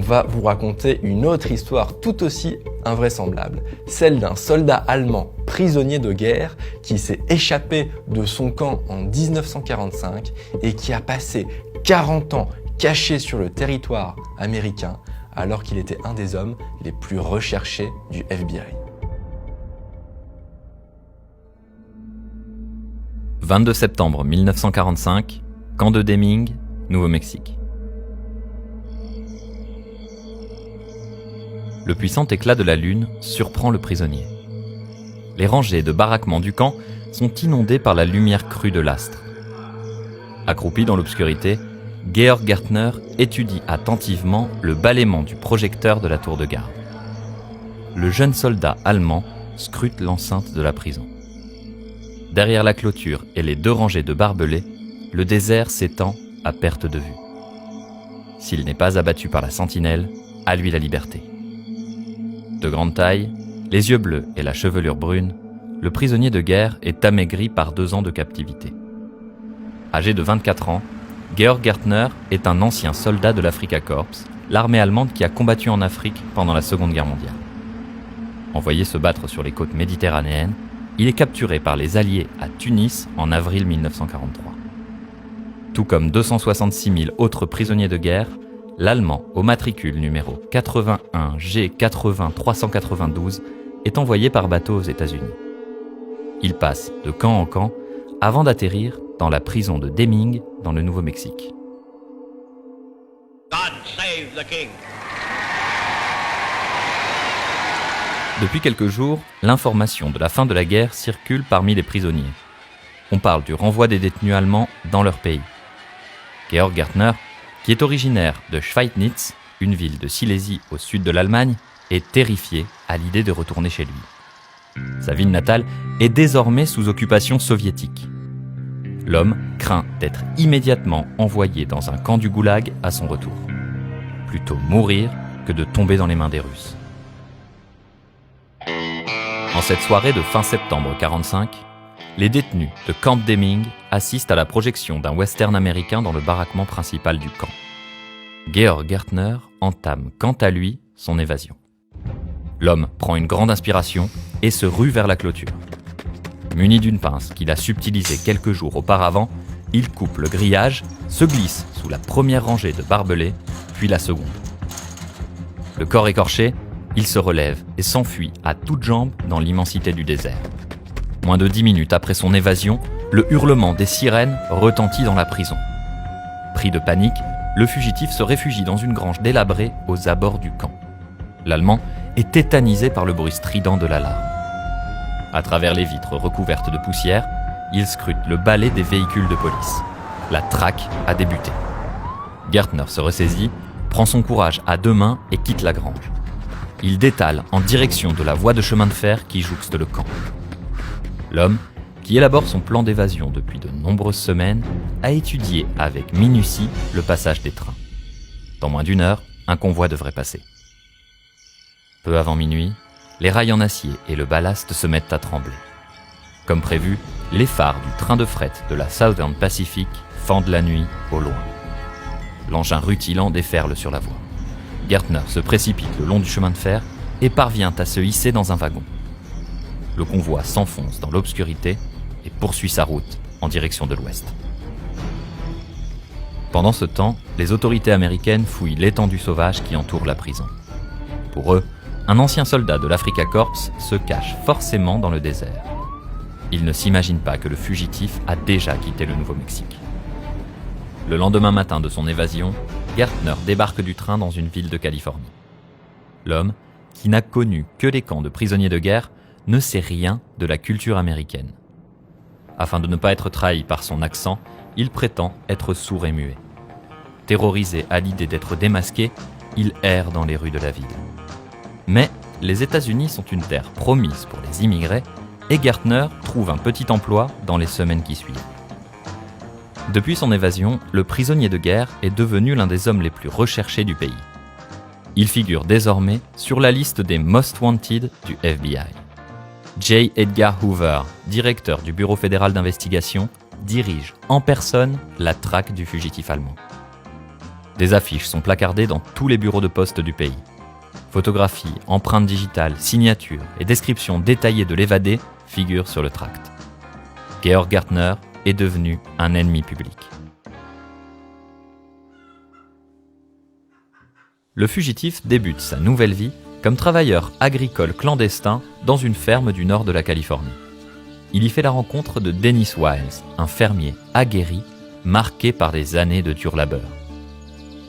va vous raconter une autre histoire tout aussi invraisemblable, celle d'un soldat allemand prisonnier de guerre qui s'est échappé de son camp en 1945 et qui a passé 40 ans caché sur le territoire américain alors qu'il était un des hommes les plus recherchés du FBI. 22 septembre 1945, camp de Deming, Nouveau-Mexique. Le puissant éclat de la lune surprend le prisonnier. Les rangées de baraquements du camp sont inondées par la lumière crue de l'astre. Accroupi dans l'obscurité, Georg Gärtner étudie attentivement le bâillement du projecteur de la tour de garde. Le jeune soldat allemand scrute l'enceinte de la prison. Derrière la clôture et les 2 rangées de barbelés, le désert s'étend à perte de vue. S'il n'est pas abattu par la sentinelle, à lui la liberté. De grande taille, les yeux bleus et la chevelure brune, le prisonnier de guerre est amaigri par 2 ans de captivité. Âgé de 24 ans, Georg Gärtner est un ancien soldat de l'Afrika Korps, l'armée allemande qui a combattu en Afrique pendant la Seconde Guerre mondiale. Envoyé se battre sur les côtes méditerranéennes, il est capturé par les Alliés à Tunis en avril 1943. Tout comme 266 000 autres prisonniers de guerre, l'Allemand au matricule numéro 81 G80 392 est envoyé par bateau aux États-Unis. Il passe de camp en camp avant d'atterrir dans la prison de Deming dans le Nouveau-Mexique. God save the King. Depuis quelques jours, l'information de la fin de la guerre circule parmi les prisonniers. On parle du renvoi des détenus allemands dans leur pays. Georg Gärtner, qui est originaire de Schweidnitz, une ville de Silésie au sud de l'Allemagne, est terrifié à l'idée de retourner chez lui. Sa ville natale est désormais sous occupation soviétique. L'homme craint d'être immédiatement envoyé dans un camp du goulag à son retour. Plutôt mourir que de tomber dans les mains des Russes. En cette soirée de fin septembre 1945, les détenus de Camp Deming assistent à la projection d'un western américain dans le baraquement principal du camp. Georg Gärtner entame quant à lui son évasion. L'homme prend une grande inspiration et se rue vers la clôture. Muni d'une pince qu'il a subtilisée quelques jours auparavant, il coupe le grillage, se glisse sous la première rangée de barbelés, puis la seconde. Le corps écorché, il se relève et s'enfuit à toutes jambes dans l'immensité du désert. Moins de 10 minutes après son évasion, le hurlement des sirènes retentit dans la prison. Pris de panique, le fugitif se réfugie dans une grange délabrée aux abords du camp. L'Allemand est tétanisé par le bruit strident de l'alarme. À travers les vitres recouvertes de poussière, il scrute le balai des véhicules de police. La traque a débuté. Gärtner se ressaisit, prend son courage à 2 mains et quitte la grange. Il détale en direction de la voie de chemin de fer qui jouxte le camp. L'homme, qui élabore son plan d'évasion depuis de nombreuses semaines, a étudié avec minutie le passage des trains. Dans moins d'1 heure, un convoi devrait passer. Peu avant minuit, les rails en acier et le ballast se mettent à trembler. Comme prévu, les phares du train de fret de la Southern Pacific fendent la nuit au loin. L'engin rutilant déferle sur la voie. Gärtner se précipite le long du chemin de fer et parvient à se hisser dans un wagon. Le convoi s'enfonce dans l'obscurité et poursuit sa route en direction de l'ouest. Pendant ce temps, les autorités américaines fouillent l'étendue sauvage qui entoure la prison. Pour eux, un ancien soldat de l'Afrika Korps se cache forcément dans le désert. Ils ne s'imaginent pas que le fugitif a déjà quitté le Nouveau-Mexique. Le lendemain matin de son évasion, Gärtner débarque du train dans une ville de Californie. L'homme, qui n'a connu que les camps de prisonniers de guerre, ne sait rien de la culture américaine. Afin de ne pas être trahi par son accent, il prétend être sourd et muet. Terrorisé à l'idée d'être démasqué, il erre dans les rues de la ville. Mais les États-Unis sont une terre promise pour les immigrés et Gärtner trouve un petit emploi dans les semaines qui suivent. Depuis son évasion, le prisonnier de guerre est devenu l'un des hommes les plus recherchés du pays. Il figure désormais sur la liste des Most Wanted du FBI. J. Edgar Hoover, directeur du Bureau fédéral d'investigation, dirige en personne la traque du fugitif allemand. Des affiches sont placardées dans tous les bureaux de poste du pays. Photographies, empreintes digitales, signatures et descriptions détaillées de l'évadé figurent sur le tract. Georg Gärtner est devenu un ennemi public. Le fugitif débute sa nouvelle vie comme travailleur agricole clandestin dans une ferme du nord de la Californie. Il y fait la rencontre de Dennis Wiles, un fermier aguerri, marqué par des années de dur labeur.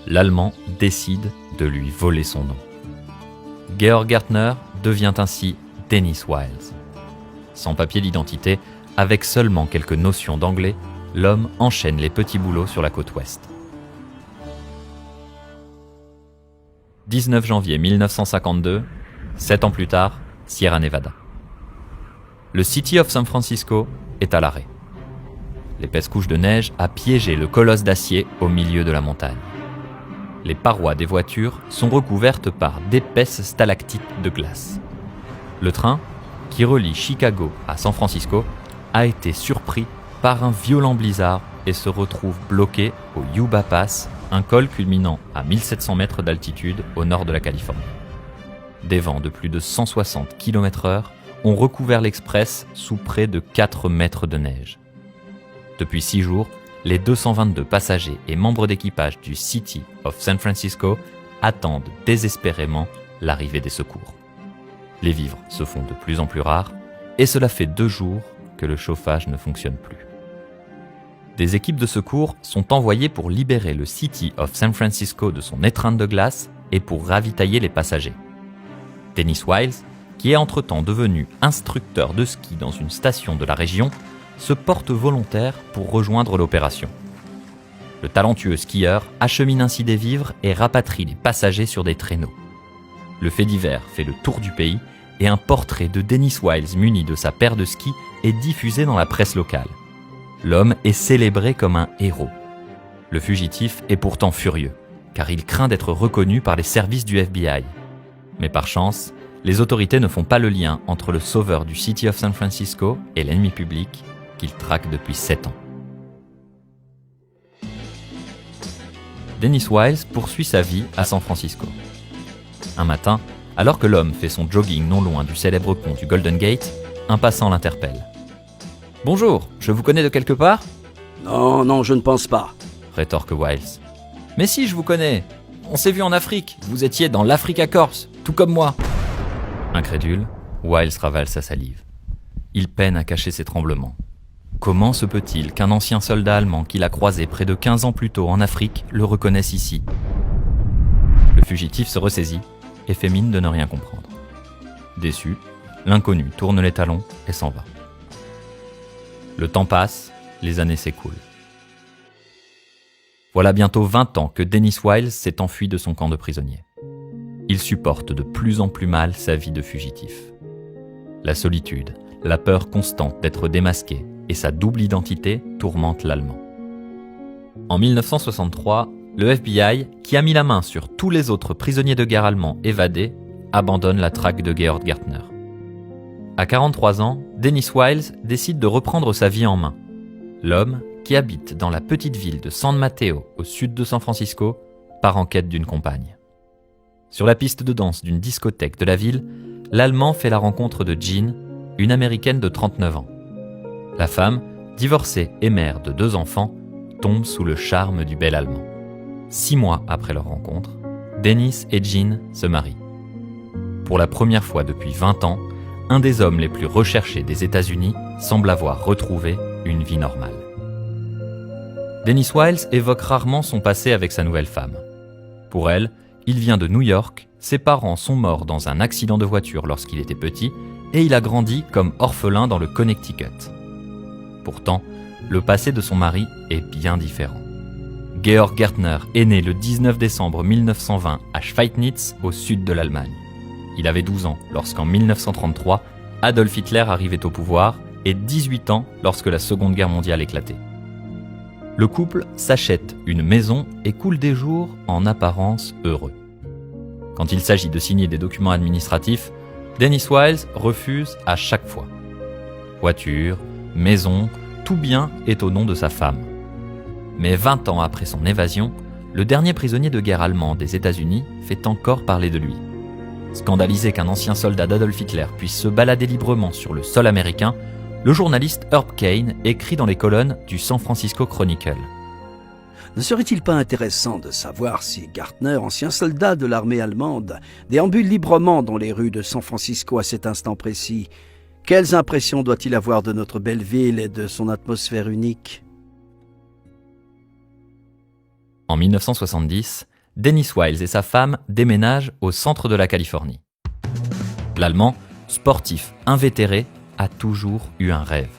L'Allemand décide de lui voler son nom. Georg Gärtner devient ainsi Dennis Wiles. Sans papier d'identité, avec seulement quelques notions d'anglais, l'homme enchaîne les petits boulots sur la côte ouest. 19 janvier 1952, 7 ans plus tard, Sierra Nevada. Le City of San Francisco est à l'arrêt. L'épaisse couche de neige a piégé le colosse d'acier au milieu de la montagne. Les parois des voitures sont recouvertes par d'épaisses stalactites de glace. Le train, qui relie Chicago à San Francisco, a été surpris par un violent blizzard et se retrouve bloqué au Yuba Pass, un col culminant à 1700 mètres d'altitude au nord de la Californie. Des vents de plus de 160 km/h ont recouvert l'express sous près de 4 mètres de neige. Depuis 6 jours, les 222 passagers et membres d'équipage du City of San Francisco attendent désespérément l'arrivée des secours. Les vivres se font de plus en plus rares et cela fait 2 jours que le chauffage ne fonctionne plus. Des équipes de secours sont envoyées pour libérer le City of San Francisco de son étreinte de glace et pour ravitailler les passagers. Dennis Wiles, qui est entre-temps devenu instructeur de ski dans une station de la région, se porte volontaire pour rejoindre l'opération. Le talentueux skieur achemine ainsi des vivres et rapatrie les passagers sur des traîneaux. Le fait divers fait le tour du pays et un portrait de Dennis Wiles muni de sa paire de ski est diffusé dans la presse locale. L'homme est célébré comme un héros. Le fugitif est pourtant furieux, car il craint d'être reconnu par les services du FBI. Mais par chance, les autorités ne font pas le lien entre le sauveur du City of San Francisco et l'ennemi public qu'il traque depuis 7 ans. Dennis Wiles poursuit sa vie à San Francisco. Un matin, alors que l'homme fait son jogging non loin du célèbre pont du Golden Gate, un passant l'interpelle. « Bonjour, je vous connais de quelque part ?»« Non, je ne pense pas. » rétorque Wiles. « Mais si, je vous connais. On s'est vu en Afrique. Vous étiez dans l'Africa Corps, tout comme moi. » Incrédule, Wiles ravale sa salive. Il peine à cacher ses tremblements. Comment se peut-il qu'un ancien soldat allemand qu'il a croisé près de 15 ans plus tôt en Afrique le reconnaisse ici ? Le fugitif se ressaisit et fait mine de ne rien comprendre. Déçu, l'inconnu tourne les talons et s'en va. Le temps passe, les années s'écoulent. Voilà bientôt 20 ans que Dennis Wiles s'est enfui de son camp de prisonniers. Il supporte de plus en plus mal sa vie de fugitif. La solitude, la peur constante d'être démasqué et sa double identité tourmentent l'Allemand. En 1963, le FBI, qui a mis la main sur tous les autres prisonniers de guerre allemands évadés, abandonne la traque de Georg Gärtner. À 43 ans, Dennis Wiles décide de reprendre sa vie en main. L'homme, qui habite dans la petite ville de San Mateo, au sud de San Francisco, part en quête d'une compagne. Sur la piste de danse d'une discothèque de la ville, l'Allemand fait la rencontre de Jean, une Américaine de 39 ans. La femme, divorcée et mère de 2 enfants, tombe sous le charme du bel Allemand. 6 mois après leur rencontre, Dennis et Jean se marient. Pour la première fois depuis 20 ans, un des hommes les plus recherchés des États-Unis semble avoir retrouvé une vie normale. Dennis Wiles évoque rarement son passé avec sa nouvelle femme. Pour elle, il vient de New York, ses parents sont morts dans un accident de voiture lorsqu'il était petit et il a grandi comme orphelin dans le Connecticut. Pourtant, le passé de son mari est bien différent. Georg Gärtner est né le 19 décembre 1920 à Schweidnitz, au sud de l'Allemagne. Il avait 12 ans lorsqu'en 1933, Adolf Hitler arrivait au pouvoir et 18 ans lorsque la Seconde Guerre mondiale éclatait. Le couple s'achète une maison et coule des jours en apparence heureux. Quand il s'agit de signer des documents administratifs, Dennis Wiles refuse à chaque fois. Voiture, maison, tout bien est au nom de sa femme. Mais 20 ans après son évasion, le dernier prisonnier de guerre allemand des États-Unis fait encore parler de lui. Scandalisé qu'un ancien soldat d'Adolf Hitler puisse se balader librement sur le sol américain, le journaliste Herb Caen écrit dans les colonnes du San Francisco Chronicle. Ne serait-il pas intéressant de savoir si Gartner, ancien soldat de l'armée allemande, déambule librement dans les rues de San Francisco à cet instant précis? Quelles impressions doit-il avoir de notre belle ville et de son atmosphère unique? En 1970, Dennis Wiles et sa femme déménagent au centre de la Californie. L'Allemand, sportif invétéré, a toujours eu un rêve,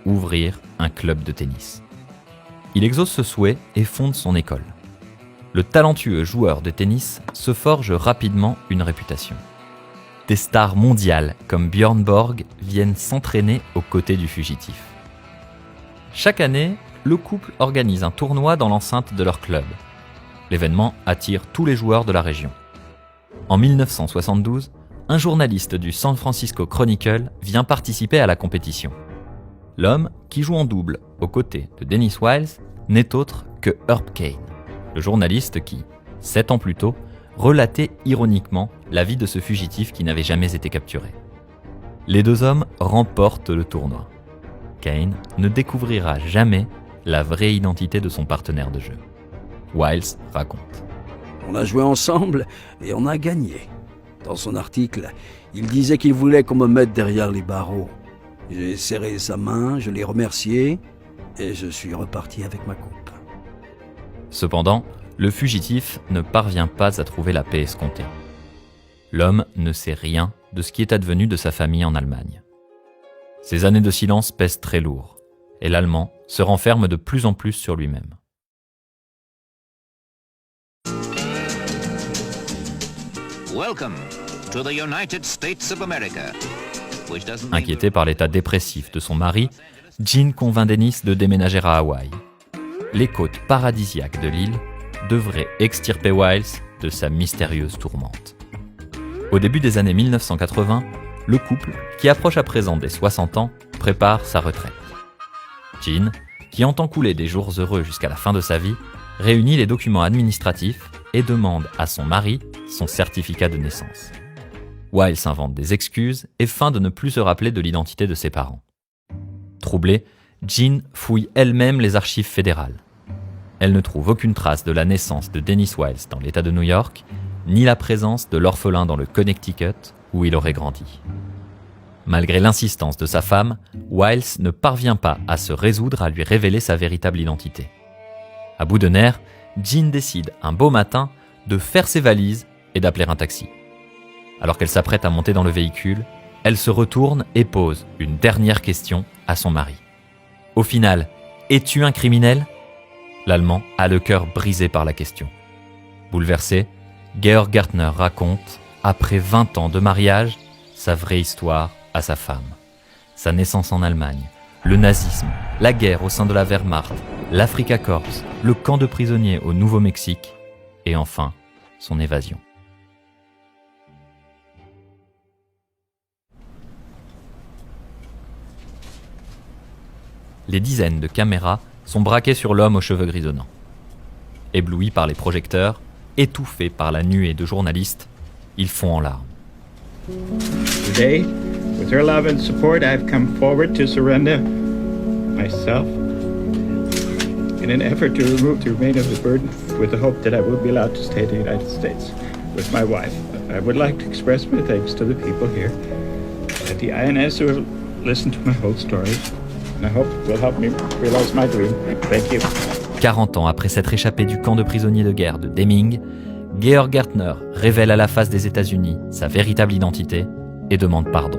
ouvrir un club de tennis. Il exauce ce souhait et fonde son école. Le talentueux joueur de tennis se forge rapidement une réputation. Des stars mondiales comme Björn Borg viennent s'entraîner aux côtés du fugitif. Chaque année, le couple organise un tournoi dans l'enceinte de leur club. L'événement attire tous les joueurs de la région. En 1972, un journaliste du San Francisco Chronicle vient participer à la compétition. L'homme qui joue en double aux côtés de Dennis Wiles n'est autre que Herb Caen, le journaliste qui, 7 ans plus tôt, relatait ironiquement la vie de ce fugitif qui n'avait jamais été capturé. Les deux hommes remportent le tournoi. Caen ne découvrira jamais la vraie identité de son partenaire de jeu. Wiles raconte. On a joué ensemble et on a gagné. Dans son article, il disait qu'il voulait qu'on me mette derrière les barreaux. J'ai serré sa main, je l'ai remercié et je suis reparti avec ma coupe. Cependant, le fugitif ne parvient pas à trouver la paix escomptée. L'homme ne sait rien de ce qui est advenu de sa famille en Allemagne. Ces années de silence pèsent très lourd, et l'Allemand se renferme de plus en plus sur lui-même. Welcome to the United States of America. Inquiété par l'état dépressif de son mari, Jean convainc Dennis de déménager à Hawaï. Les côtes paradisiaques de l'île devraient extirper Wiles de sa mystérieuse tourmente. Au début des années 1980, le couple, qui approche à présent des 60 ans, prépare sa retraite. Jean, qui entend couler des jours heureux jusqu'à la fin de sa vie, réunit les documents administratifs et demande à son mari son certificat de naissance. Wiles invente des excuses et feint de ne plus se rappeler de l'identité de ses parents. Troublée, Jean fouille elle-même les archives fédérales. Elle ne trouve aucune trace de la naissance de Dennis Wiles dans l'État de New York, ni la présence de l'orphelin dans le Connecticut où il aurait grandi. Malgré l'insistance de sa femme, Wiles ne parvient pas à se résoudre à lui révéler sa véritable identité. À bout de nerfs, Jean décide un beau matin de faire ses valises et d'appeler un taxi. Alors qu'elle s'apprête à monter dans le véhicule, elle se retourne et pose une dernière question à son mari. Au final, es-tu un criminel ? L'Allemand a le cœur brisé par la question. Bouleversé, Georg Gartner raconte, après 20 ans de mariage, sa vraie histoire à sa femme. Sa naissance en Allemagne, le nazisme, la guerre au sein de la Wehrmacht, l'Afrika Korps, le camp de prisonniers au Nouveau-Mexique et enfin, son évasion. Les dizaines de caméras sont braquées sur l'homme aux cheveux grisonnants. Éblouis par les projecteurs, étouffés par la nuée de journalistes, ils fond en larmes. Today, with her love and support, I've come forward to surrender myself in an effort to remove the remainder of the burden with the hope that I will be allowed to stay in the United States with my wife. I would like to express my thanks to the people here at the INS who have listened to my whole story. And I hope it will help me realize my dream. Thank you. 40 ans après s'être échappé du camp de prisonniers de guerre de Deming, Georg Gartner révèle à la face des États-Unis sa véritable identité et demande pardon.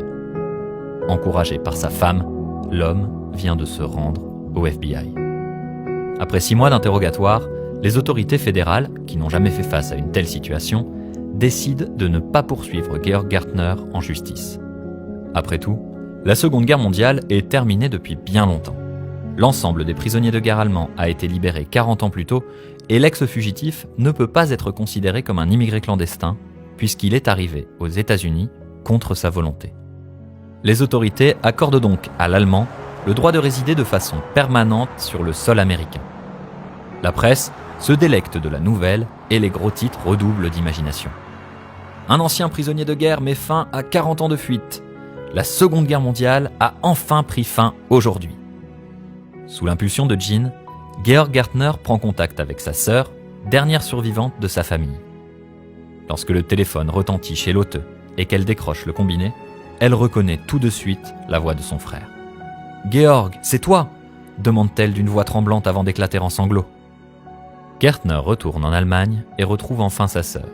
Encouragé par sa femme, l'homme vient de se rendre au FBI. Après 6 mois d'interrogatoire, les autorités fédérales, qui n'ont jamais fait face à une telle situation, décident de ne pas poursuivre Georg Gartner en justice. Après tout, la Seconde Guerre mondiale est terminée depuis bien longtemps. L'ensemble des prisonniers de guerre allemands a été libéré 40 ans plus tôt et l'ex-fugitif ne peut pas être considéré comme un immigré clandestin puisqu'il est arrivé aux États-Unis contre sa volonté. Les autorités accordent donc à l'Allemand le droit de résider de façon permanente sur le sol américain. La presse se délectent de la nouvelle et les gros titres redoublent d'imagination. Un ancien prisonnier de guerre met fin à 40 ans de fuite. La Seconde Guerre mondiale a enfin pris fin aujourd'hui. Sous l'impulsion de Jean, Georg Gärtner prend contact avec sa sœur, dernière survivante de sa famille. Lorsque le téléphone retentit chez l'hôteux et qu'elle décroche le combiné, elle reconnaît tout de suite la voix de son frère. « Georg, c'est toi !» demande-t-elle d'une voix tremblante avant d'éclater en sanglots. Gärtner retourne en Allemagne et retrouve enfin sa sœur.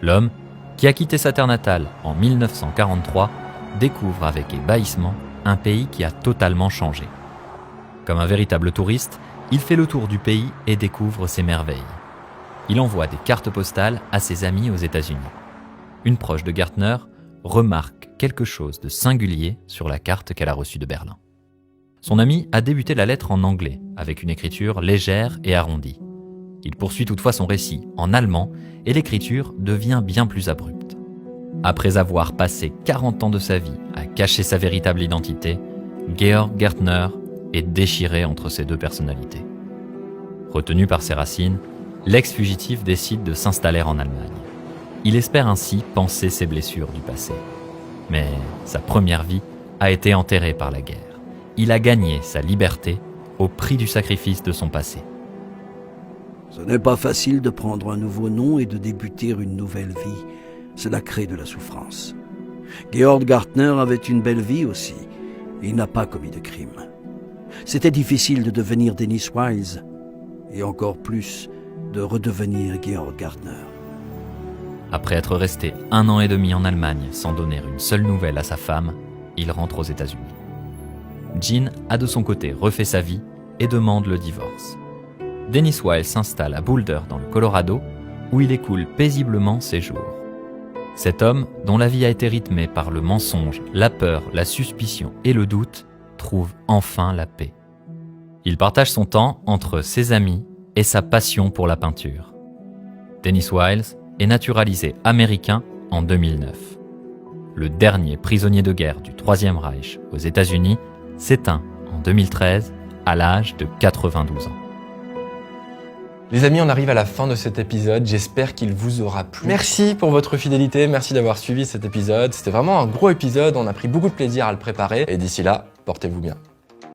L'homme, qui a quitté sa terre natale en 1943, découvre avec ébahissement un pays qui a totalement changé. Comme un véritable touriste, il fait le tour du pays et découvre ses merveilles. Il envoie des cartes postales à ses amis aux États-Unis. Une proche de Gärtner remarque quelque chose de singulier sur la carte qu'elle a reçue de Berlin. Son ami a débuté la lettre en anglais, avec une écriture légère et arrondie. Il poursuit toutefois son récit en allemand et l'écriture devient bien plus abrupte. Après avoir passé 40 ans de sa vie à cacher sa véritable identité, Georg Gärtner est déchiré entre ses deux personnalités. Retenu par ses racines, l'ex-fugitif décide de s'installer en Allemagne. Il espère ainsi panser ses blessures du passé. Mais sa première vie a été enterrée par la guerre. Il a gagné sa liberté au prix du sacrifice de son passé. Ce n'est pas facile de prendre un nouveau nom et de débuter une nouvelle vie. Cela crée de la souffrance. Georg Gärtner avait une belle vie aussi. Il n'a pas commis de crime. C'était difficile de devenir Dennis Wiles, et encore plus de redevenir Georg Gärtner. Après être resté 1 an et demi en Allemagne sans donner une seule nouvelle à sa femme, il rentre aux États-Unis. Jean a de son côté refait sa vie et demande le divorce. Dennis Wiles s'installe à Boulder dans le Colorado, où il écoule paisiblement ses jours. Cet homme, dont la vie a été rythmée par le mensonge, la peur, la suspicion et le doute, trouve enfin la paix. Il partage son temps entre ses amis et sa passion pour la peinture. Dennis Wiles est naturalisé américain en 2009. Le dernier prisonnier de guerre du Troisième Reich aux États-Unis s'éteint en 2013 à l'âge de 92 ans. Les amis, on arrive à la fin de cet épisode, j'espère qu'il vous aura plu. Merci pour votre fidélité, merci d'avoir suivi cet épisode. C'était vraiment un gros épisode, on a pris beaucoup de plaisir à le préparer. Et d'ici là, portez-vous bien.